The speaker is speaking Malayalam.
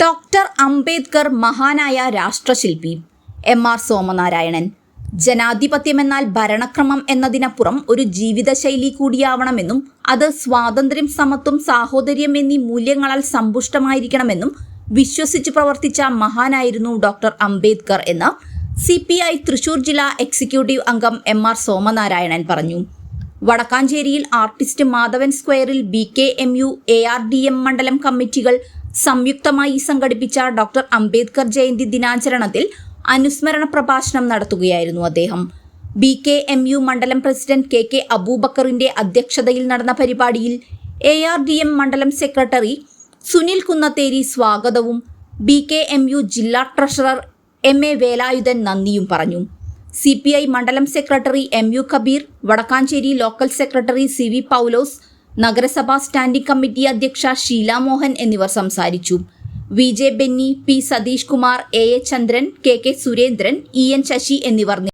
ഡോക്ടർ അംബേദ്കർ മഹാനായ രാഷ്ട്രശില്പി. എം.ആർ. സോമനാരായണൻ. ജനാധിപത്യമെന്നാൽ ഭരണക്രമം എന്നതിനപ്പുറം ഒരു ജീവിതശൈലി കൂടിയാവണമെന്നും അത് സ്വാതന്ത്ര്യം, സമത്വം, സാഹോദര്യം എന്നീ മൂല്യങ്ങളാൽ സമ്പുഷ്ടമായിരിക്കണമെന്നും വിശ്വസിച്ച് പ്രവർത്തിച്ച മഹാനായിരുന്നു ഡോക്ടർ അംബേദ്കർ എന്ന് CPI തൃശൂർ ജില്ലാ എക്സിക്യൂട്ടീവ് അംഗം എം.ആർ. സോമനാരായണൻ പറഞ്ഞു. വടക്കാഞ്ചേരിയിൽ ആർട്ടിസ്റ്റ് മാധവൻ സ്ക്വയറിൽ BKMU ARDM മണ്ഡലം കമ്മിറ്റികൾ സംയുക്തമായി സംഘടിപ്പിച്ച ഡോക്ടർ അംബേദ്കർ ജയന്തി ദിനാചരണത്തിൽ അനുസ്മരണ പ്രഭാഷണം നടത്തുകയായിരുന്നു അദ്ദേഹം. BKMU മണ്ഡലം പ്രസിഡന്റ് KK അബൂബക്കറിന്റെ അധ്യക്ഷതയിൽ നടന്ന പരിപാടിയിൽ ARDM മണ്ഡലം സെക്രട്ടറി സുനിൽ കുന്നത്തേരി സ്വാഗതവും BKMU ജില്ലാ ട്രഷറർ MA വേലായുധൻ നന്ദിയും പറഞ്ഞു. CPI മണ്ഡലം secretary MU Kabir, Wadakkanchery local secretary CV Paulose, നഗരസഭാ സ്റ്റാൻഡിംഗ് കമ്മിറ്റി അധ്യക്ഷ ഷീല മോഹൻ എന്നിവർ സംസാരിച്ചു. VJ Benny, P Satheesh Kumar, AA ചന്ദ്രൻ, KK സുരേന്ദ്രൻ, EN ശശി എന്നിവർ